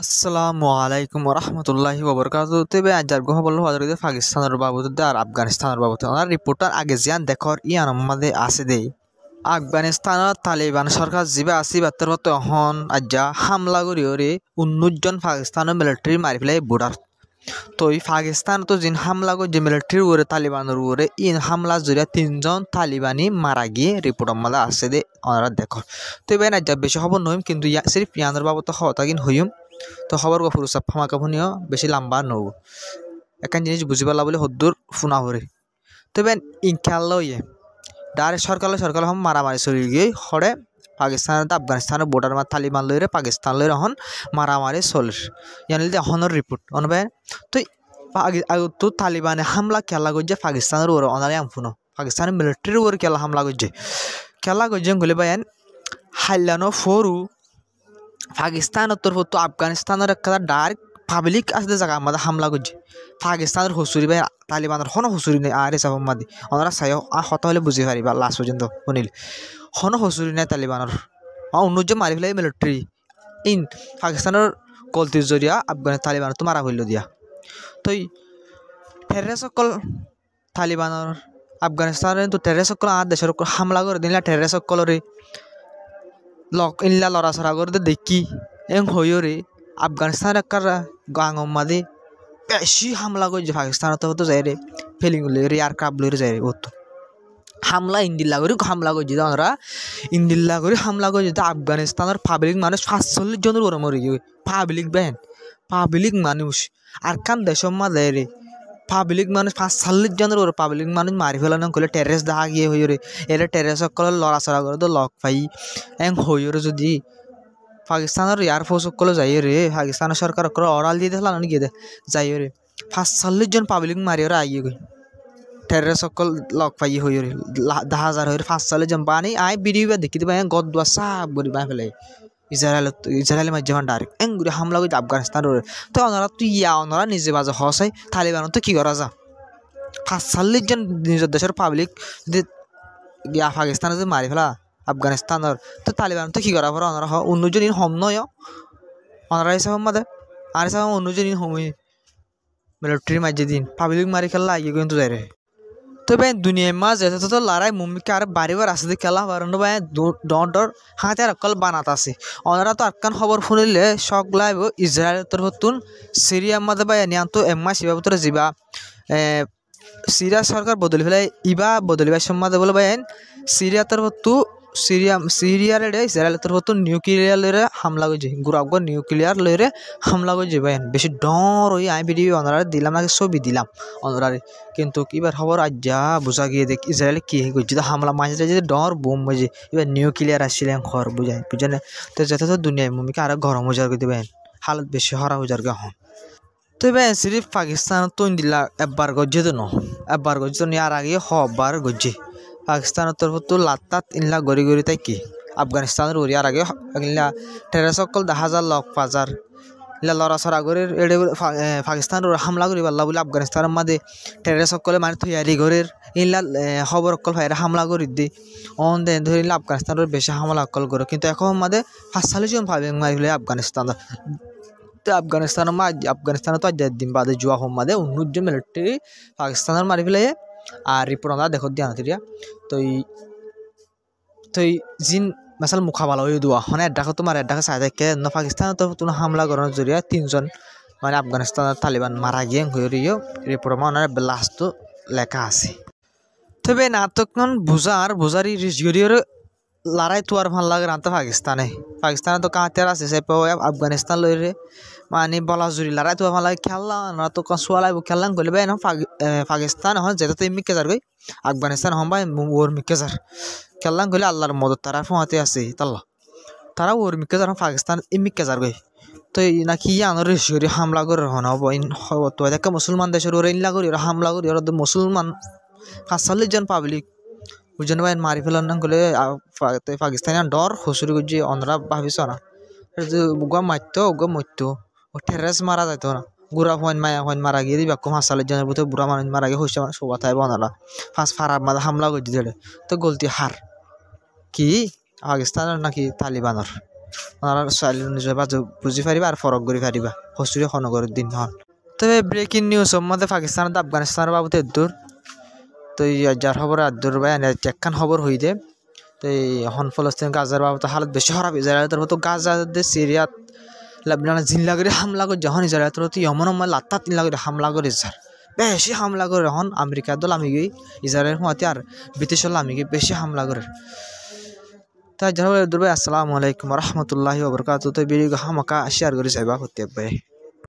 আসসালামু আলাইকুম রহমতুল্লাহি ওবরকাতুহু তবে আজ গহ বললো হজরত পাকিস্তানের বাবদ আর আফগানিস্তানের বাবদ ওনার রিপোর্টার আগে জিয়ান দেখর ইয়ান মাঝে আছে দেই আফগানিস্তানত তালিবান সরকার জিবে আসি বাত্তর মতো হন আজ্জা হামলা করি ওরে 19 জন পাকিস্তানের মিলিটারি মারি ফেলাই বর্ডার তো এই পাকিস্তান তো জিন হামলা করছে মিলিটারির উপরে তালিবানের উপরে ইন হামলা জড়িয়ে 3জন তালিবানি মারা গিয়ে রিপোর্টের মাঝে আছে দে ওনারা দেখর তো এবার আজ্জা বেশি খবর নহিম কিন্তু সিরিফ ইয়ানোর বাবদ হতাগিন হইম তো খবর গফুর সাপ ফামা কাপুনিও বেশি লম্বা নৌ একান জিনিস বুঝি পারলা বলে হদ্দুর ফোনা হরে তবে ইনশাল্লাহ ইয়ে ডাইরেক্ট সরকার হম মারামারি চলি গিয়ে হরে পাকিস্তান আফগানিস্তানের বর্ডার মা তালিবান লইরে পাকিস্তান লইরে হন মারামারি চলির ইয়ানি হনর রিপোর্ট অনবে তো তো তালিবানে হামলা খেলা করছে পাকিস্তানের ওর অনারে আমফুনো পাকিস্তানের মিলিটারির ওর হামলা করছে গলে বাইন হাইলানো ফরু পাকিস্তানের তরফ তো আফগানিস্তানের একটা ডাইরেক্ট পাবলিক আসতে জায়গা আমাদের হামলা করছে পাকিস্তানের হুসুরি ভাই তালিবানের হন হুসুরি নেই আর এসব মাদি ওনারা চাই হতা হলে বুঝি পারিবা লাস্ট পর্যন্ত শুনিল হন হুসুরি নেই তালিবানের অন্য মারি ফেলাই মিলিটারি ইন পাকিস্তানের গলতির জরিয়া তালিবানের তো মারা হইল দিয়া তো টেররিস্টসকল তালিবানের আফগানিস্তানের তো টেররিস্টসকল আর দেশের হামলা করে দিলা টেররিস্টসকলরে ইনলা লড়া ছড়া করে দেখি এং হইরে আফগানিস্তান একার গাঙম মাদে বেশি হামলা করছে পাকিস্তানত তো যাই রে ফেলিং রে আর কাপ লইরে যাই রে ও তো হামলা ইন্দিল্লা করে হামলা করছে আমরা ইন্দিল্লা করে হামলা করছে আফগানিস্তানের পাবলিক মানুষ 45 জনের ওরা মরে গিয়ে পাবলিক মানুষ আর কাম দেশের মাঝে রে পাবলিক মানুষ 45 জনের ওর পাবলিক মানুষ মারি ফেলানো করলে টেরেস দেখা গিয়ে হইরে এরা টেরেস সকল লড়াচড়া করে তো লক পাই এং হইরে যদি পাকিস্তানের এয়ারফোর্স সকল যাই রে পাকিস্তানের সরকার অরাল দিয়ে দেখলাম গিয়ে দে যাই রে 45 জন পাবলিক মারি ওরা আইয়ে গই টেরেস সকল লক পাই হইরে 10,000 হইরে 45 জন বানি আই ভিডিও দেখি দিবা গদ দোয়া সাব বলি বাই ফেলে ইসরায়েল মাঝখান ডাইরেক্ট এঙ্গুরি হামলা করছে আফগানিস্তানের তো ওনারা তুই ওনারা নিজে বাজে হসাই তালিবান তো কী করা যা 45 জন নিজের দেশের পাবলিক যদি পাকিস্তানে যদি মারি ফেলা আফগানিস্তানের তো তালিবান তো কী করা পরে ওনারা 19 জন হম নয় ওনারা হিসাব মাদে আর হিসাব 19 জন হমই মিলিটারি মাঝে দিন পাবলিক মারি খেলা আগে কিন্তু যাই রে তবে দুনিয়ার মাঝে তো লড়াই মুম্বিকে আর বাড়িবার আছে যে খেলা বারানো ভাই ডর হাতে অকল বানাত আছে ওনারা তো আটকান খবর শুনিলে শখ লাইব ইসরায়েলের তরফতুন সিরিয়ার মাঝে ভাই নিয়ান্ত এম্মা শিবা ভিতরে যাবা সিরিয়া সরকার বদলি ফেলাই ইবা বদলিবার সম্মাদে বলে ভাই সিরিয়া তরফতু সিরিয়ার ইসরায়েলের তরফতু নিউক্লিয়ার লইরে হামলা করছে গুরাব নিউক্লিয়ার লইরে হামলা করছে ভাই বেশি ডর ওই আই ভিডিও ওনারা দিলাম আগে ছবি দিলাম ওনারে কিন্তু এবার খবর আজ যা বোঝা গিয়ে দেখ ইসরায়েলে কি করছে হামলা মাঝে যদি ডর বোম বাজে এবার নিউক্লিয়ার আসছিলেন ঘর বুঝানে তো যাতে তো দুনিয়ায় মুমিকে আরো গরম হয়ে যাবে দেবেন হালত বেশি হরা হয়ে যাবে হন তো এবার সিরিফ পাকিস্তান তো দিলা একবার গজ্জে তো একবার গজ্জে তো আর আগে হবার গজ্জে পাকিস্তানের তরফ তো লাত্তাত ইনলা গড়ি তাই কি আফগানিস্তানের ওরিয়ার আগে ইনলা টেরেস সকল 10,000 লক পাজার ইলা লড়াছড়া করে এড়ে পাকিস্তানের হামলা করি পারলা বলে আফগানিস্তানের মাঝে টেরেস সকলে মানে তৈয়ারি ঘরের ইনলা খবর অকল ভাইরা হামলা করি দি অন দেন ধরিলে আফগানিস্তানের বেশি হামলা অকল করে কিন্তু এখন মাঝে 45 জন ভাবে মারি ফেলে আফগানিস্তান তো আফগানিস্তানের তো আজ দিন বাদে জুয়া হোম মাদে 19 জন মিলিটারি পাকিস্তানের মারি ফেলে আর রিপোর্ট আমরা দেখো দিয়া নাতিরিয়া তো জিন মাসাল মুখাবালা হয়ে দেওয়া মানে এডাকে তোমার এডাকে চাই থাকে পাকিস্তানের তরফ তুমি হামলা করানোর জরিয়া 3 জন মানে আফগানিস্তানের তালিবান মারা গিয়ে হইরিও রিপোর্ট আমার লাস্ট লেখা আছে তবে নাটকন বুঝারি রিজগরিয়র লড়াই তো আর ভাল লাগে রাতে পাকিস্তানে তো কাঁতের আছে সে আফগানিস্তান লইরে মানে বলা জুড়ি লড়াই তো ভাল লাগে খেললা না তো সোয়ালাইব খেললাম গলে ভাই না পাকিস্তান হন যেটা তো মিকে যার গই আফগানিস্তান হন ভাই ওর মিকে যার খেললাম গলে আল্লাহর মদত তারা ফোঁয়াতে আছে তারা ওর মিকে যার পাকিস্তান মিকে যার গই তো নাকি আনোর রিজগরি হামলা করে হন হব তো দেখে মুসলমান দেশের ওরা ইনলা করি ওরা হামলা করি ওরা মুসলমান 45 জন পাবলিক বুঝেন ভাই মারি ফেলার না গেলে পাকিস্তানি ডর হুসুরি করছে অনরা ভাবিস না গুয়া মারতো ও টেরেস মারা যাইতো না গুড়া হইন মারা গিয়ে দিবা 45 জনের ভিতরে বুড়া মানুষ মারা গিয়ে হইছে মানে সবা থাইব ওনারা ফারাব মাঝে হামলা করছে তো গলতি হার কি পাকিস্তানের নাকি তালিবানের ওনারা চাইলে নিজের বাজু বুঝি পারিবা আর ফরক করি পারিবা হসুরি খনগরের দিন হন। তবে ব্রেকিং নিউজ মধ্যে পাকিস্তান আফগানিস্তানের বাবুতে দূর তো যার খবর আদুর ভাই একখান খবর হই দে তো হন ফলস্তিন গাজার বাবদ হালত বেশি খারাপ ইসরায়েলের মতো গাজা সিরিয়াত লেবানন জিল্লা করে হামলা করে যখন ইসরায়েলের মতো ইয়মন লাত্তা তিল্লা করে হামলা করে যার বেশি হামলা করে এখন আমেরিকার দল আমি গই ইসরায়েলের হুঁয়াতে আর ব্রিটিশ হল আমি গিয়ে বেশি হামলা করে তাই যারা ভাই আসসালামু আলাইকুম রহমতুল্লাহি ওয়া বারাকাতুহু তো ভিডিও হামাকা শেয়ার করে যাইবা হতে ভাই।